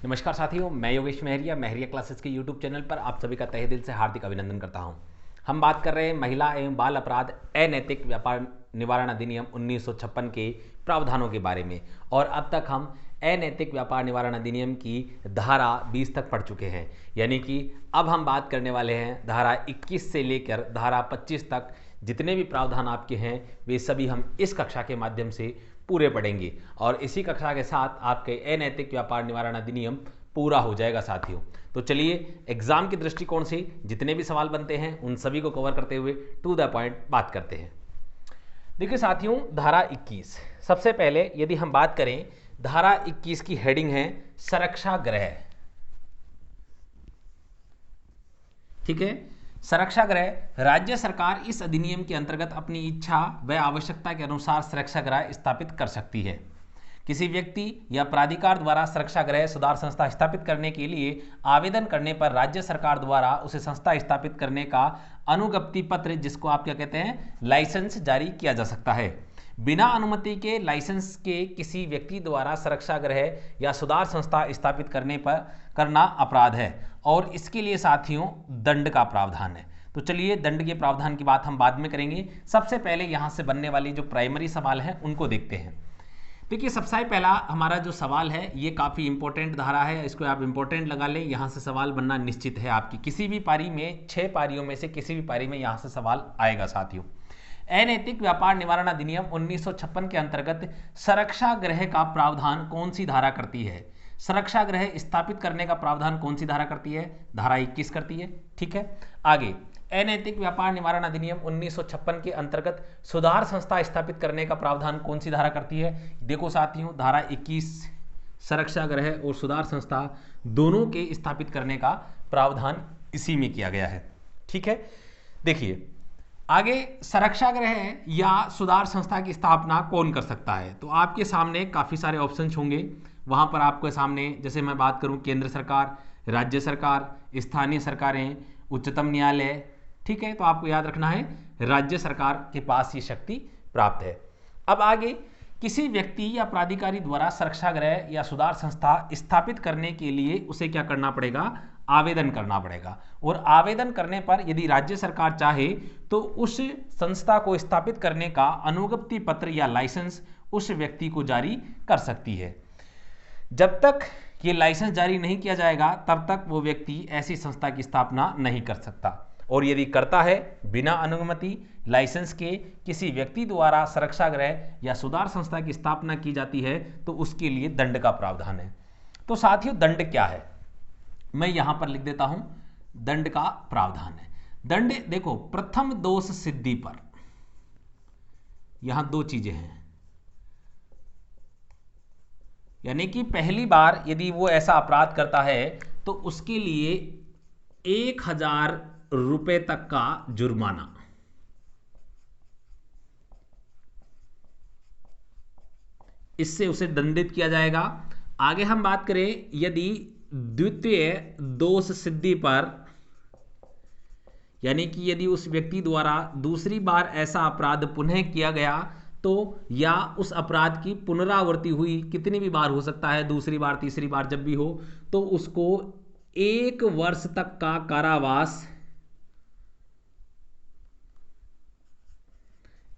नमस्कार साथियों, मैं योगेश महरिया क्लासेस के यूट्यूब चैनल पर आप सभी का तहे दिल से हार्दिक अभिनंदन करता हूं। हम बात कर रहे हैं महिला एवं बाल अपराध अनैतिक व्यापार निवारण अधिनियम 1956 के प्रावधानों के बारे में। और अब तक हम अनैतिक व्यापार निवारण अधिनियम की धारा 20 तक पढ़ चुके हैं, यानी कि अब हम बात करने वाले हैं धारा 21 से लेकर धारा 25 तक। जितने भी प्रावधान आपके हैं वे सभी हम इस कक्षा के माध्यम से पूरे पढ़ेंगे और इसी कक्षा के साथ आपके अनैतिक व्यापार निवारण अधिनियम पूरा हो जाएगा साथियों। तो चलिए एग्जाम के दृष्टिकोण से जितने भी सवाल बनते हैं उन सभी को कवर करते हुए टू द पॉइंट बात करते हैं। देखिए साथियों, धारा 21 सबसे पहले यदि हम बात करें, धारा 21 की हेडिंग है सुरक्षा गृह। ठीक है, सुरक्षा गृह। राज्य सरकार इस अधिनियम के अंतर्गत अपनी इच्छा व आवश्यकता के अनुसार सुरक्षा गृह स्थापित कर सकती है। किसी व्यक्ति या प्राधिकार द्वारा सुरक्षा गृह सुधार संस्था स्थापित करने के लिए आवेदन करने पर राज्य सरकार द्वारा उसे संस्था स्थापित करने का अनुज्ञप्ति पत्र, जिसको आप क्या कहते हैं, लाइसेंस, जारी किया जा सकता है। बिना अनुमति के लाइसेंस के किसी व्यक्ति द्वारा सुरक्षा गृह या सुधार संस्था स्थापित करना अपराध है और इसके लिए साथियों दंड का प्रावधान है। तो चलिए दंड के प्रावधान की बात हम बाद में करेंगे। सबसे पहले यहां से बनने वाली जो प्राइमरी सवाल हैं उनको देखते हैं। देखिए सबसे पहला हमारा जो सवाल है ये काफ़ी इंपॉर्टेंट धारा है, इसको आप इंपॉर्टेंट लगा लें। यहाँ से सवाल बनना निश्चित है आपकी किसी भी पारी में, 6 पारियों में से किसी भी पारी में यहाँ से सवाल आएगा साथियों। अनैतिक व्यापार निवारण अधिनियम 1956 के अंतर्गत सुरक्षा गृह का प्रावधान कौन सी धारा करती है? सुरक्षा गृह स्थापित करने का प्रावधान कौन सी धारा करती है? धारा 21 करती है। ठीक है, आगे अनैतिक व्यापार निवारण अधिनियम 1956 के अंतर्गत सुधार संस्था स्थापित करने का प्रावधान कौन सी धारा करती है? देखो साथियों, धारा 21 सुरक्षा गृह और सुधार संस्था दोनों के स्थापित करने का प्रावधान इसी में किया गया है। ठीक है, देखिए आगे सुरक्षा गृह या सुधार संस्था की स्थापना कौन कर सकता है? तो आपके सामने काफ़ी सारे ऑप्शंस होंगे। वहाँ पर आपके सामने जैसे मैं बात करूँ, केंद्र सरकार, राज्य सरकार, स्थानीय सरकारें, उच्चतम न्यायालय। ठीक है, तो आपको याद रखना है राज्य सरकार के पास ये शक्ति प्राप्त है। अब आगे किसी व्यक्ति या प्राधिकारी द्वारा सुरक्षा गृह या सुधार संस्था स्थापित करने के लिए उसे क्या करना पड़ेगा? आवेदन करना पड़ेगा। और आवेदन करने पर यदि राज्य सरकार चाहे तो उस संस्था को स्थापित करने का अनुज्ञप्ति पत्र या लाइसेंस उस व्यक्ति को जारी कर सकती है। जब तक ये लाइसेंस जारी नहीं किया जाएगा तब तक वो व्यक्ति ऐसी संस्था की स्थापना नहीं कर सकता। और यदि करता है बिना अनुमति लाइसेंस के किसी व्यक्ति द्वारा सुरक्षा गृह या सुधार संस्था की स्थापना की जाती है तो उसके लिए दंड का प्रावधान है। तो साथियों दंड क्या है मैं यहां पर लिख देता हूं, दंड का प्रावधान है। दंड देखो, प्रथम दोष सिद्धि पर यहां 2 चीजें हैं, यानी कि पहली बार यदि वो ऐसा अपराध करता है तो उसके लिए 1000 रुपए तक का जुर्माना, इससे उसे दंडित किया जाएगा। आगे हम बात करें यदि द्वितीय दोष सिद्धि पर, यानी कि यदि उस व्यक्ति द्वारा दूसरी बार ऐसा अपराध पुनः किया गया तो, या उस अपराध की पुनरावृत्ति हुई, कितनी भी बार हो सकता है, दूसरी बार तीसरी बार जब भी हो, तो उसको 1 वर्ष तक का कारावास,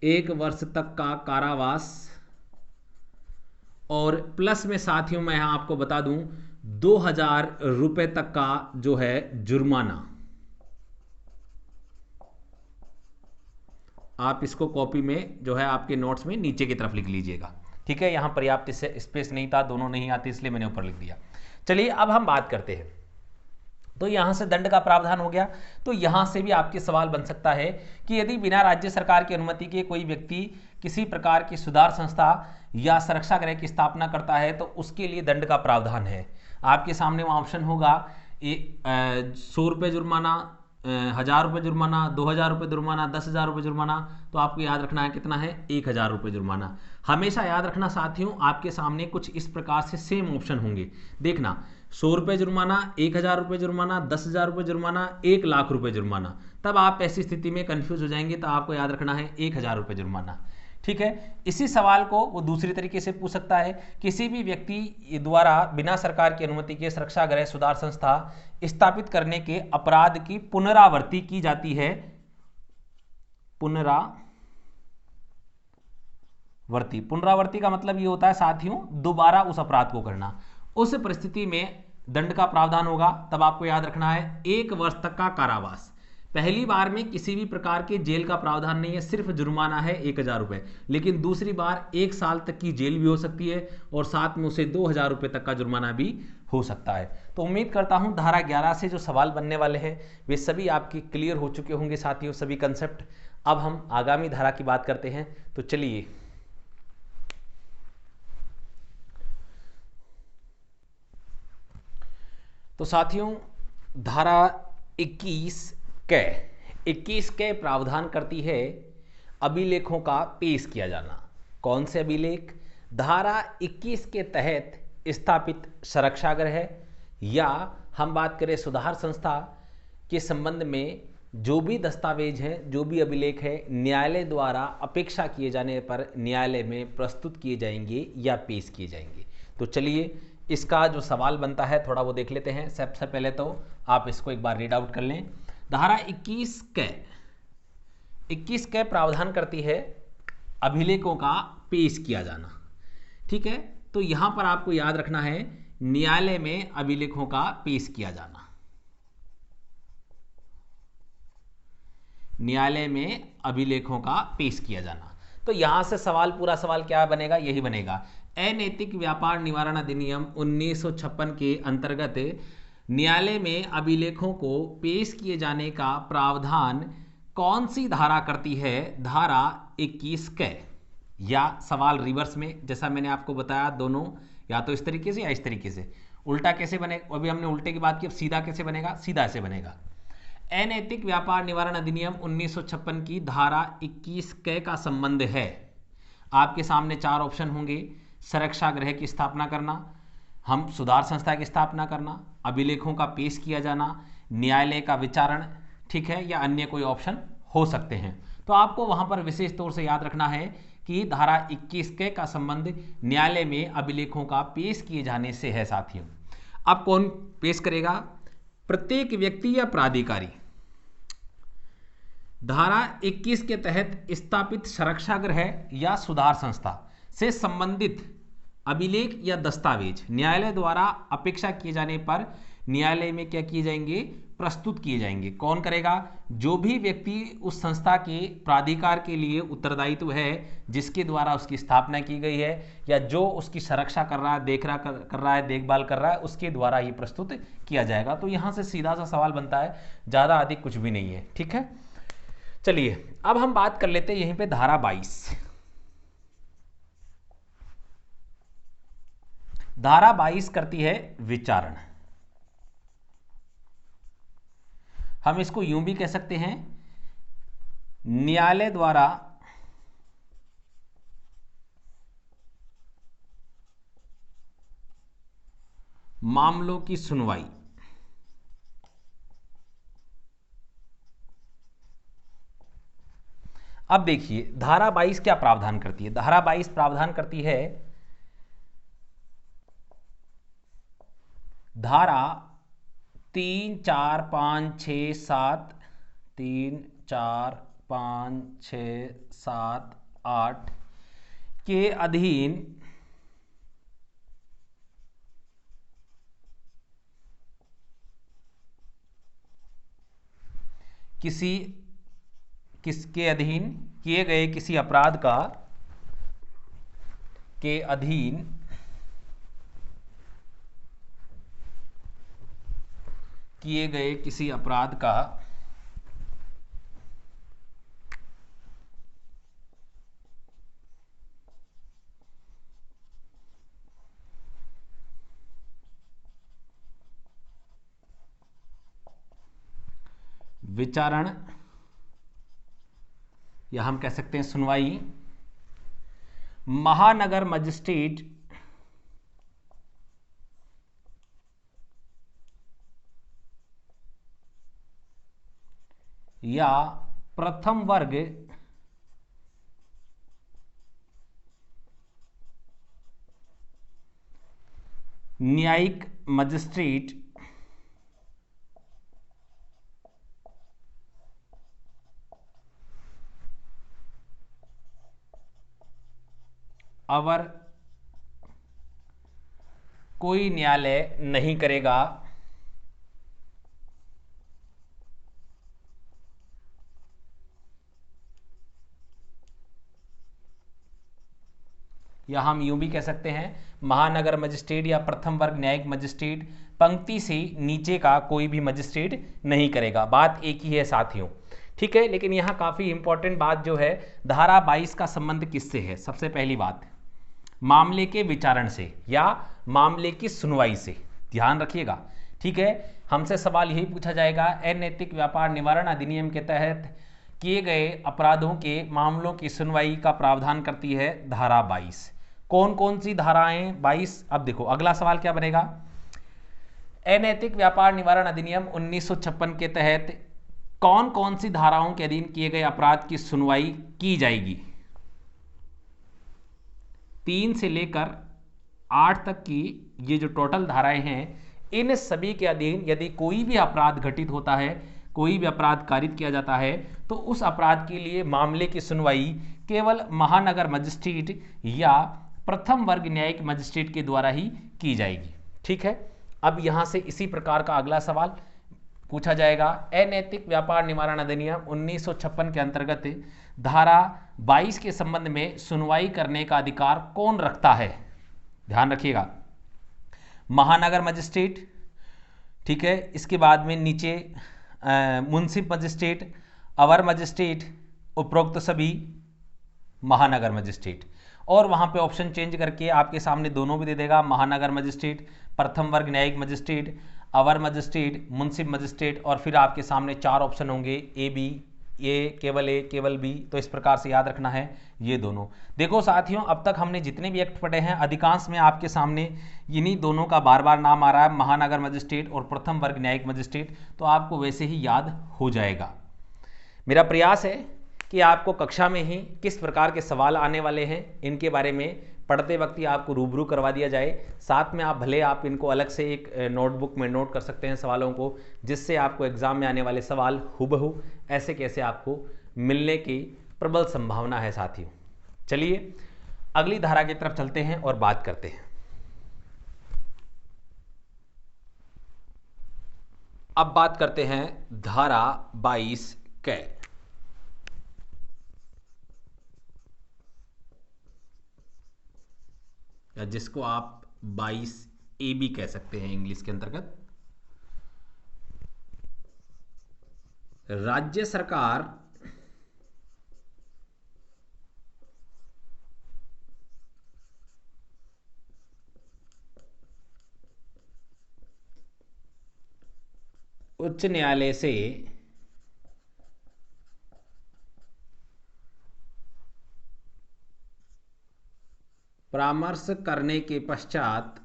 1 वर्ष तक का कारावास और प्लस में साथियों मैं यहां आपको बता दूं 2000 रुपए तक का जो है जुर्माना। आप इसको कॉपी में जो है आपके नोट्स में नीचे की तरफ लिख लीजिएगा। ठीक है, यहां पर्याप्त स्पेस नहीं था, दोनों नहीं आते इसलिए मैंने ऊपर लिख दिया। चलिए अब हम बात करते हैं। तो यहां से दंड का प्रावधान हो गया। तो यहां से भी आपके सवाल बन सकता है कि यदि बिना राज्य सरकार की अनुमति के कोई व्यक्ति किसी प्रकार की सुधार संस्था या सुरक्षा गृह की स्थापना करता है तो उसके लिए दंड का प्रावधान है। आपके सामने वहाँ ऑप्शन होगा 100 रुपये जुर्माना, 1000 रुपये जुर्माना, 2000 रुपये जुर्माना, 10,000 रुपये जुर्माना। तो आपको याद रखना है कितना है? 1000 रुपये जुर्माना। हमेशा याद रखना साथियों, आपके सामने कुछ इस प्रकार से सेम ऑप्शन होंगे। देखना, 100 रुपये जुर्माना, 1000 रुपये जुर्माना, 10,000 रुपये जुर्माना, 1 लाख रुपये जुर्माना। तब आप ऐसी स्थिति में कंफ्यूज हो जाएंगे, तो आपको याद रखना है 1000 रुपये जुर्माना। ठीक है। इसी सवाल को वो दूसरी तरीके से पूछ सकता है, किसी भी व्यक्ति द्वारा बिना सरकार की अनुमति के सुरक्षा गृह सुधार संस्था स्थापित करने के अपराध की पुनरावृत्ति की जाती है। पुनरावृत्ति का मतलब ये होता है साथियों, दोबारा उस अपराध को करना। उस परिस्थिति में दंड का प्रावधान होगा, तब आपको याद रखना है 1 वर्ष तक का कारावास। पहली बार में किसी भी प्रकार के जेल का प्रावधान नहीं है, सिर्फ जुर्माना है 1000 रुपए। लेकिन दूसरी बार 1 साल तक की जेल भी हो सकती है और साथ में उसे 2000 रुपए तक का जुर्माना भी हो सकता है। तो उम्मीद करता हूं धारा 11 से जो सवाल बनने वाले हैं वे सभी आपकी क्लियर हो चुके होंगे साथियों, सभी कंसेप्ट। अब हम आगामी धारा की बात करते हैं। तो चलिए, तो साथियों धारा 21 के प्रावधान करती है अभिलेखों का पेश किया जाना। कौन से अभिलेख? धारा 21 के तहत स्थापित सुरक्षागृह या हम बात करें सुधार संस्था के संबंध में जो भी दस्तावेज हैं, जो भी अभिलेख है, न्यायालय द्वारा अपेक्षा किए जाने पर न्यायालय में प्रस्तुत किए जाएंगे या पेश किए जाएंगे। तो चलिए इसका जो सवाल बनता है थोड़ा वो देख लेते हैं। सबसे पहले तो आप इसको एक बार रीड आउट कर लें। धारा 21 के प्रावधान करती है अभिलेखों का पेश किया जाना। ठीक है, तो यहां पर आपको याद रखना है न्यायालय में अभिलेखों का पेश किया जाना। न्यायालय में अभिलेखों का पेश किया जाना। तो यहां से सवाल, पूरा सवाल क्या बनेगा? यही बनेगा, अनैतिक व्यापार निवारण अधिनियम 1956 के अंतर्गत न्यायालय में अभिलेखों को पेश किए जाने का प्रावधान कौन सी धारा करती है? धारा 21 क। या सवाल रिवर्स में, जैसा मैंने आपको बताया, दोनों या तो इस तरीके से या इस तरीके से। उल्टा कैसे बनेगा? अभी हमने उल्टे की बात की, अब सीधा कैसे बनेगा? सीधा ऐसे बनेगा, अनैतिक व्यापार निवारण अधिनियम 1956 की धारा 21 क का संबंध है। आपके सामने 4 ऑप्शन होंगे, सुरक्षा गृह की स्थापना करना, हम सुधार संस्था की स्थापना करना, अभिलेखों का पेश किया जाना, न्यायालय का विचारण, ठीक है, या अन्य कोई ऑप्शन हो सकते हैं। तो आपको वहां पर विशेष तौर से याद रखना है कि धारा 21 के का संबंध न्यायालय में अभिलेखों का पेश किए जाने से है साथियों। अब कौन पेश करेगा? प्रत्येक व्यक्ति या प्राधिकारी धारा 21 के तहत स्थापित सुरक्षा गृह या सुधार संस्था से संबंधित अभिलेख या दस्तावेज न्यायालय द्वारा अपेक्षा किए जाने पर न्यायालय में क्या किए जाएंगे? प्रस्तुत किए जाएंगे। कौन करेगा? जो भी व्यक्ति उस संस्था के प्राधिकार के लिए उत्तरदायित्व है, जिसके द्वारा उसकी स्थापना की गई है, या जो उसकी सुरक्षा कर रहा है, कर रहा है, देखभाल कर रहा है, उसके द्वारा ये प्रस्तुत किया जाएगा। तो यहां से सीधा सा सवाल बनता है, ज्यादा अधिक कुछ भी नहीं है। ठीक है, चलिए अब हम बात कर लेते हैं यहीं पे धारा 22। धारा 22 करती है विचारण। हम इसको यूं भी कह सकते हैं, न्यायालय द्वारा मामलों की सुनवाई। अब देखिए धारा 22 क्या प्रावधान करती है? धारा 22 प्रावधान करती है, धारा 3, 4, 5, 6, 7, 3, 4, 5, 6, 7, 8 के अधीन किसके अधीन किए गए किसी अपराध का के अधीन किए गए किसी अपराध का विचारण, या हम कह सकते हैं सुनवाई, महानगर मजिस्ट्रेट या प्रथम वर्ग न्यायिक मजिस्ट्रेट अवर कोई न्यायालय नहीं करेगा या हम यूं भी कह सकते हैं महानगर मजिस्ट्रेट या प्रथम वर्ग न्यायिक मजिस्ट्रेट पंक्ति से नीचे का कोई भी मजिस्ट्रेट नहीं करेगा। बात एक ही है साथियों, ठीक है। लेकिन यहाँ काफ़ी इंपॉर्टेंट बात जो है, धारा 22 का संबंध किससे है? सबसे पहली बात, मामले के विचारण से या मामले की सुनवाई से, ध्यान रखिएगा, ठीक है। हमसे सवाल यही पूछा जाएगा, अनैतिक व्यापार निवारण अधिनियम के तहत किए गए अपराधों के मामलों की सुनवाई का प्रावधान करती है धारा 22। कौन कौन सी धाराएं 22? अब देखो अगला सवाल क्या बनेगा, अनैतिक व्यापार निवारण अधिनियम 1956 के तहत कौन कौन सी धाराओं के अधीन किए गए अपराध की सुनवाई की जाएगी? 3 से लेकर 8 तक की ये जो टोटल धाराएं हैं, इन सभी के अधीन यदि कोई भी अपराध घटित होता है, कोई भी अपराध कारित किया जाता है, तो उस अपराध के लिए मामले की सुनवाई केवल महानगर मजिस्ट्रेट या प्रथम वर्ग न्यायिक मजिस्ट्रेट के द्वारा ही की जाएगी, ठीक है। अब यहां से इसी प्रकार का अगला सवाल पूछा जाएगा, अनैतिक व्यापार निवारण अधिनियम 1956 के अंतर्गत धारा 22 के संबंध में सुनवाई करने का अधिकार कौन रखता है? ध्यान रखिएगा, महानगर मजिस्ट्रेट, ठीक है। इसके बाद में नीचे मुंसिफ मजिस्ट्रेट, अवर मजिस्ट्रेट, उपरोक्त सभी महानगर मजिस्ट्रेट। और वहां पे ऑप्शन चेंज करके आपके सामने दोनों भी दे देगा, महानगर मजिस्ट्रेट, प्रथम वर्ग न्यायिक मजिस्ट्रेट, अवर मजिस्ट्रेट, मुंसिफ मजिस्ट्रेट, और फिर आपके सामने 4 ऑप्शन होंगे, ए केवल बी। तो इस प्रकार से याद रखना है ये दोनों। देखो साथियों, अब तक हमने जितने भी एक्ट पढ़े हैं, अधिकांश में आपके सामने इन्हीं दोनों का बार बार नाम आ रहा है, महानगर मजिस्ट्रेट और प्रथम वर्ग न्यायिक मजिस्ट्रेट, तो आपको वैसे ही याद हो जाएगा। मेरा प्रयास है कि आपको कक्षा में ही किस प्रकार के सवाल आने वाले हैं, इनके बारे में पढ़ते वक्त ही आपको रूबरू करवा दिया जाए। साथ में आप इनको अलग से एक नोटबुक में नोट कर सकते हैं सवालों को, जिससे आपको एग्जाम में आने वाले सवाल हुबहू ऐसे कैसे आपको मिलने की प्रबल संभावना है साथियों। चलिए अगली धारा की तरफ चलते हैं और बात करते हैं। अब बात करते हैं धारा 22 क, या जिसको आप 22A भी कह सकते हैं इंग्लिश के अंतर्गत। राज्य सरकार उच्च न्यायालय से परामर्श करने के पश्चात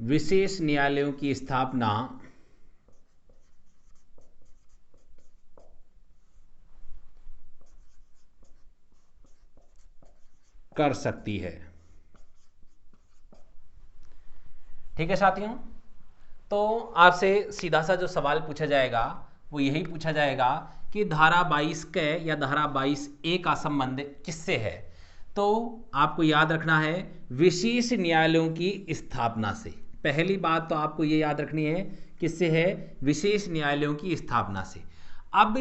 विशेष न्यायालयों की स्थापना कर सकती है। ठीक है साथियों, तो आपसे सीधा सा जो सवाल पूछा जाएगा वो यही पूछा जाएगा कि धारा 22 के या धारा 22A का संबंध किससे है? तो आपको याद रखना है विशेष न्यायालयों की स्थापना से। पहली बात तो आपको ये याद रखनी है, किससे है? विशेष न्यायालयों की स्थापना से। अब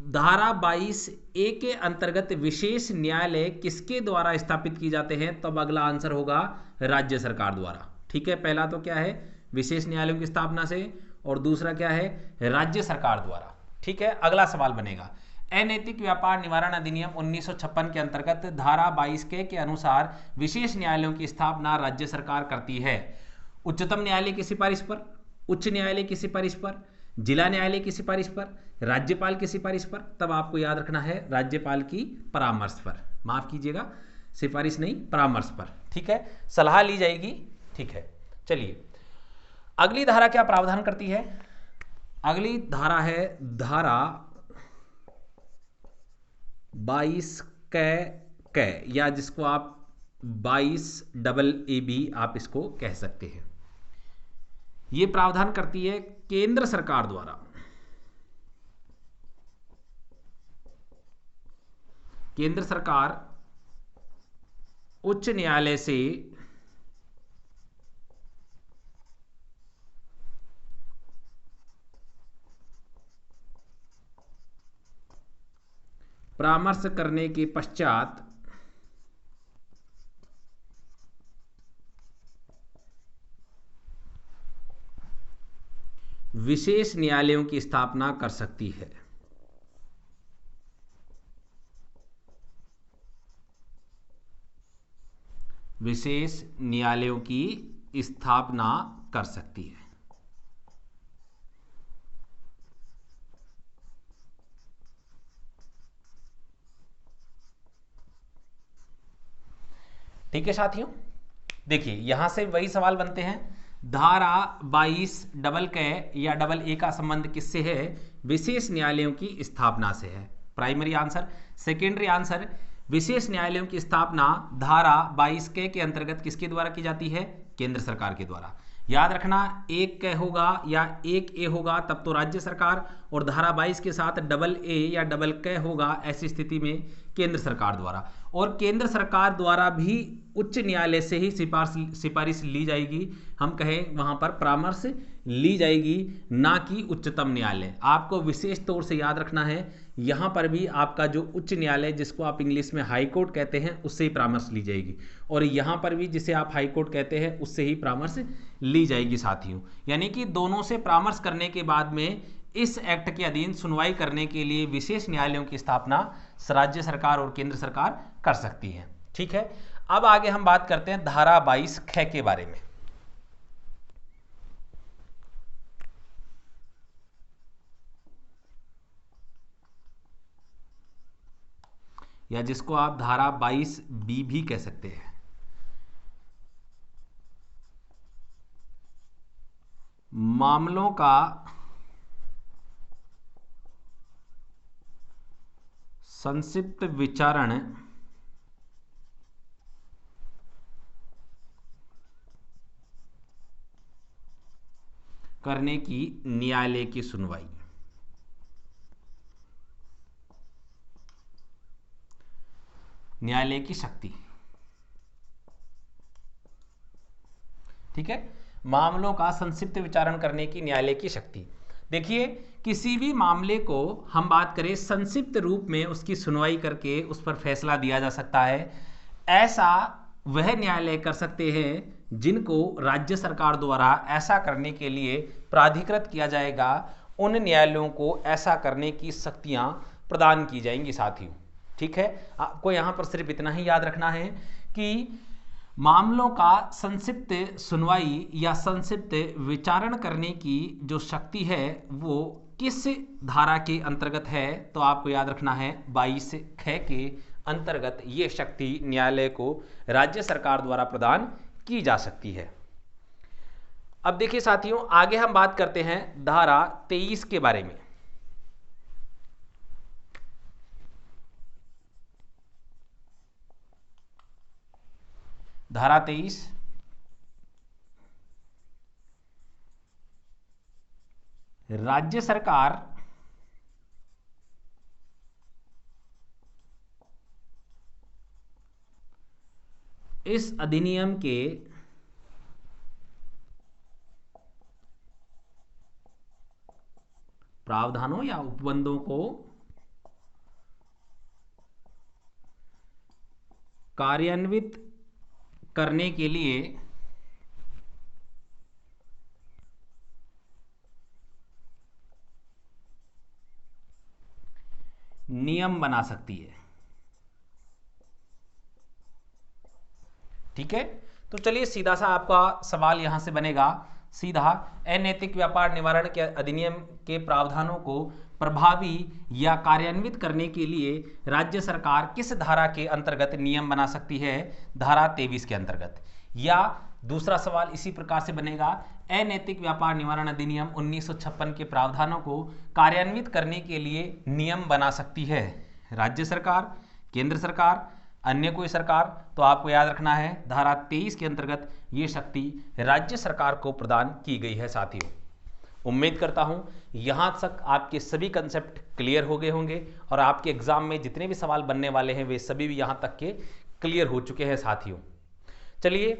धारा 22A के अंतर्गत विशेष न्यायालय किसके द्वारा स्थापित किए जाते हैं? तब अगला आंसर होगा राज्य सरकार द्वारा। ठीक है, पहला तो क्या है? विशेष न्यायालयों की स्थापना से, और दूसरा क्या है? राज्य सरकार द्वारा। ठीक है, अगला सवाल बनेगा अनैतिक व्यापार निवारण अधिनियम 1956 के अंतर्गत धारा 22 के अनुसार विशेष न्यायालयों की स्थापना राज्य सरकार करती है। उच्चतम न्यायालय की सिफारिश पर, उच्च न्यायालय की सिफारिश पर, जिला न्यायालय की सिफारिश पर, राज्यपाल की सिफारिश पर। तब आपको याद रखना है राज्यपाल की परामर्श पर, माफ कीजिएगा सिफारिश नहीं, परामर्श पर। ठीक है, सलाह ली जाएगी ठीक है, चलिए अगली धारा क्या प्रावधान करती है? अगली धारा है धारा 22 कै या जिसको आप 22 भी आप इसको कह सकते हैं। ये प्रावधान करती है केंद्र सरकार द्वारा उच्च न्यायालय से परामर्श करने के पश्चात विशेष न्यायालयों की स्थापना कर सकती है। विशेष न्यायालयों की स्थापना कर सकती है। ठीक है साथियों, देखिए यहां से वही सवाल बनते हैं, धारा 22 या AA का संबंध किससे है? विशेष न्यायालयों की स्थापना से है। Primary answer. सेकेंडरी आंसर, विशेष न्यायालयों की स्थापना धारा 22 के अंतर्गत किसके द्वारा की जाती है? केंद्र सरकार के द्वारा। याद रखना 1 होगा या 1A होगा तब तो राज्य सरकार, और धारा 22 के साथ AA या AA होगा, ऐसी स्थिति में केंद्र सरकार द्वारा। और केंद्र सरकार द्वारा भी उच्च न्यायालय से ही सिफारिश ली जाएगी, हम कहें वहां पर परामर्श ली जाएगी, ना कि उच्चतम न्यायालय। आपको विशेष तौर से याद रखना है, यहां पर भी आपका जो उच्च न्यायालय जिसको आप इंग्लिश में हाई कोर्ट कहते हैं उससे ही परामर्श ली जाएगी, और यहां पर भी जिसे आप हाई कोर्ट कहते हैं उससे ही परामर्श ली जाएगी साथियों। यानी कि दोनों से परामर्श करने के बाद में इस एक्ट के अधीन सुनवाई करने के लिए विशेष न्यायालयों की स्थापना राज्य सरकार और केंद्र सरकार कर सकती है। ठीक है, अब आगे हम बात करते हैं धारा 22 के बारे में। या जिसको आप धारा 22B भी कह सकते हैं। मामलों का संक्षिप्त विचारण करने की न्यायालय की सुनवाई। न्यायालय की शक्ति। ठीक है, मामलों का संक्षिप्त विचारण करने की न्यायालय की शक्ति। देखिए किसी भी मामले को हम बात करें संक्षिप्त रूप में उसकी सुनवाई करके उस पर फैसला दिया जा सकता है। ऐसा वह न्यायालय कर सकते हैं जिनको राज्य सरकार द्वारा ऐसा करने के लिए प्राधिकृत किया जाएगा। उन न्यायालयों को ऐसा करने की शक्तियां प्रदान की जाएंगी साथियों। ठीक है, आपको यहां पर सिर्फ इतना ही याद रखना है कि मामलों का संक्षिप्त सुनवाई या संक्षिप्त विचारण करने की जो शक्ति है वो किस धारा के अंतर्गत है, तो आपको याद रखना है 22 के अंतर्गत ये शक्ति न्यायालय को राज्य सरकार द्वारा प्रदान की जा सकती है। अब देखिए साथियों, आगे हम बात करते हैं धारा 23 के बारे में। धारा 23 राज्य सरकार इस अधिनियम के प्रावधानों या उपबंधों को कार्यान्वित करने के लिए नियम बना सकती है। ठीक है, तो चलिए सीधा सा आपका सवाल यहां से बनेगा सीधा, अनैतिक व्यापार निवारण के अधिनियम के प्रावधानों को प्रभावी या कार्यान्वित करने के लिए राज्य सरकार किस धारा के अंतर्गत नियम बना सकती है? धारा 23 के अंतर्गत। या दूसरा सवाल इसी प्रकार से बनेगा, अनैतिक व्यापार निवारण अधिनियम 1956 के प्रावधानों को कार्यान्वित करने के लिए नियम बना सकती है राज्य सरकार, केंद्र सरकार, अन्य कोई सरकार। तो आपको याद रखना है धारा 23 के अंतर्गत ये शक्ति राज्य सरकार को प्रदान की गई है साथियों। उम्मीद करता हूं यहां तक आपके सभी कंसेप्ट क्लियर हो गए होंगे और आपके एग्जाम में जितने भी सवाल बनने वाले हैं वे सभी भी यहां तक के क्लियर हो चुके हैं साथियों। चलिए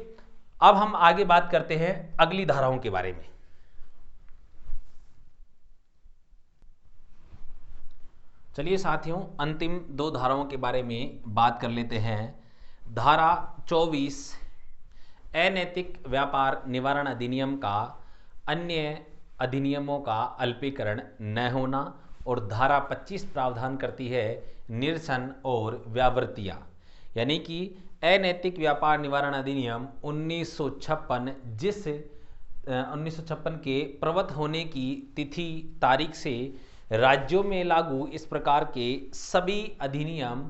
अब हम आगे बात करते हैं अगली धाराओं के बारे में। चलिए साथियों अंतिम 2 धाराओं के बारे में बात कर लेते हैं। धारा 24 अनैतिक व्यापार निवारण अधिनियम का अन्य अधिनियमों का अल्पीकरण न होना, और धारा 25 प्रावधान करती है निरसन और व्यावृत्तियां, यानी कि अनैतिक व्यापार निवारण अधिनियम 1956 जिस 1956 के प्रवत होने की तिथि तारीख से राज्यों में लागू इस प्रकार के सभी अधिनियम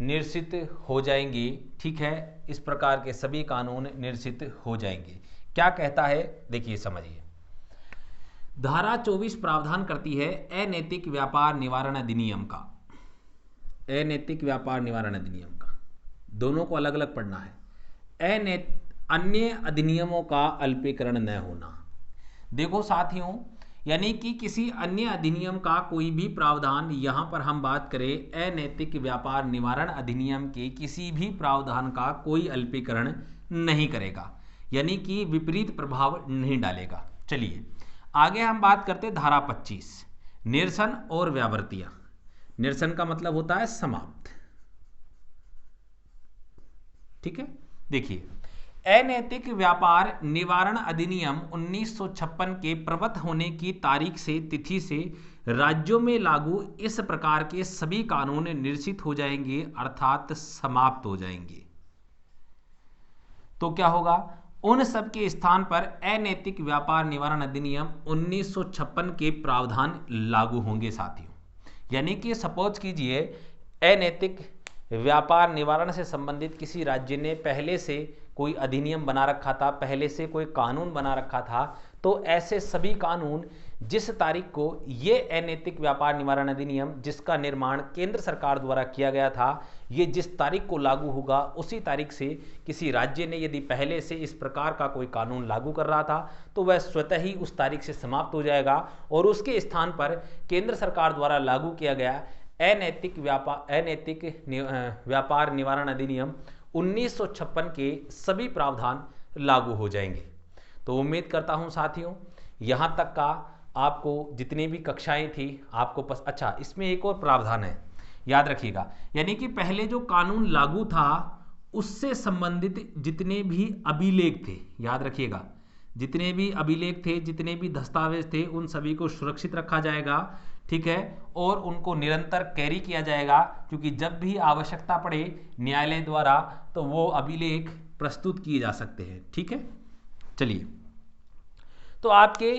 निरसित हो जाएंगे। ठीक है, इस प्रकार के सभी कानून निरसित हो जाएंगे। क्या कहता है देखिए समझिए। धारा 24 प्रावधान करती है अनैतिक व्यापार निवारण अधिनियम का, अनैतिक व्यापार निवारण अधिनियम का, दोनों को अलग अलग पढ़ना है। अन्य अधिनियमों का अल्पीकरण न होना। देखो साथियों, यानी कि किसी अन्य अधिनियम का कोई भी प्रावधान, यहां पर हम बात करें अनैतिक व्यापार निवारण अधिनियम के किसी भी प्रावधान का कोई अल्पीकरण नहीं करेगा, यानी कि विपरीत प्रभाव नहीं डालेगा। चलिए आगे हम बात करते हैं धारा 25 निरसन और व्यावृत्तियां। निरसन का मतलब होता है समाप्त। ठीक है, देखिए अनैतिक व्यापार निवारण अधिनियम 1956 के प्रवत होने की तारीख से तिथि से राज्यों में लागू इस प्रकार के सभी कानून निरसित हो जाएंगे, अर्थात समाप्त हो जाएंगे। तो क्या होगा, उन सब के स्थान पर अनैतिक व्यापार निवारण अधिनियम 1956 के प्रावधान लागू होंगे साथियों। यानी कि सपोज कीजिए अनैतिक व्यापार निवारण से संबंधित किसी राज्य ने पहले से कोई अधिनियम बना रखा था, पहले से कोई कानून बना रखा था, तो ऐसे सभी कानून जिस तारीख को ये अनैतिक व्यापार निवारण अधिनियम जिसका निर्माण केंद्र सरकार द्वारा किया गया था, ये जिस तारीख को लागू होगा उसी तारीख से किसी राज्य ने यदि पहले से इस प्रकार का कोई कानून लागू कर रहा था तो वह स्वतः ही उस तारीख से समाप्त हो जाएगा और उसके स्थान पर केंद्र सरकार द्वारा लागू किया गया अनैतिक व्यापार निवारण अधिनियम 1956 के सभी प्रावधान लागू हो जाएंगे। तो उम्मीद करता हूं साथियों यहां तक का आपको जितनी भी कक्षाएं थी आपको अच्छा, इसमें एक और प्रावधान है, याद रखिएगा। यानी कि पहले जो कानून लागू था उससे संबंधित जितने भी अभिलेख थे, याद रखिएगा, जितने भी अभिलेख थे, जितने भी दस्तावेज थे, उन सभी को सुरक्षित रखा जाएगा। ठीक है, और उनको निरंतर कैरी किया जाएगा, क्योंकि जब भी आवश्यकता पड़े न्यायालय द्वारा तो वो अभिलेख प्रस्तुत किए जा सकते हैं। ठीक है, चलिए तो आपके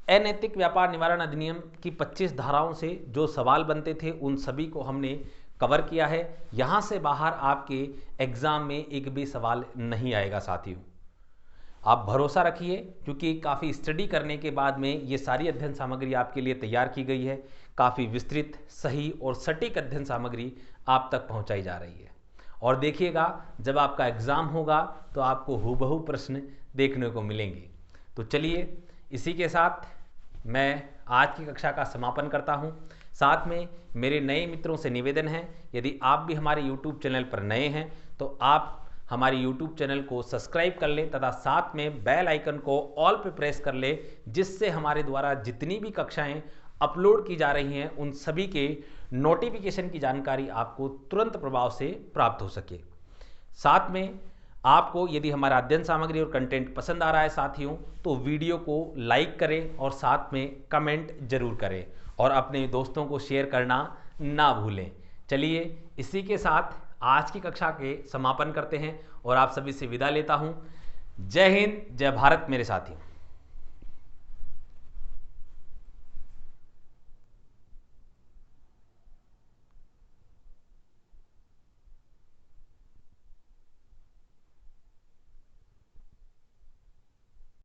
अनैतिक व्यापार निवारण अधिनियम की 25 धाराओं से जो सवाल बनते थे उन सभी को हमने कवर किया है। यहां से बाहर आपके एग्जाम में एक भी सवाल नहीं आएगा साथियों, आप भरोसा रखिए, क्योंकि काफ़ी स्टडी करने के बाद में ये सारी अध्ययन सामग्री आपके लिए तैयार की गई है। काफ़ी विस्तृत, सही और सटीक अध्ययन सामग्री आप तक पहुंचाई जा रही है। और देखिएगा जब आपका एग्ज़ाम होगा तो आपको हूबहू प्रश्न देखने को मिलेंगे। तो चलिए इसी के साथ मैं आज की कक्षा का समापन करता हूं। साथ में मेरे नए मित्रों से निवेदन है, यदि आप भी हमारे YouTube चैनल पर नए हैं तो आप हमारे YouTube चैनल को सब्सक्राइब कर लें तथा साथ में बेल आइकन को ऑल पे प्रेस कर लें, जिससे हमारे द्वारा जितनी भी कक्षाएं अपलोड की जा रही हैं उन सभी के नोटिफिकेशन की जानकारी आपको तुरंत प्रभाव से प्राप्त हो सके। साथ में आपको यदि हमारा अध्ययन सामग्री और कंटेंट पसंद आ रहा है साथियों तो वीडियो को लाइक करें और साथ में कमेंट जरूर करें और अपने दोस्तों को शेयर करना ना भूलें। चलिए इसी के साथ आज की कक्षा के समापन करते हैं और आप सभी से विदा लेता हूं। जय हिंद, जय भारत मेरे साथियों।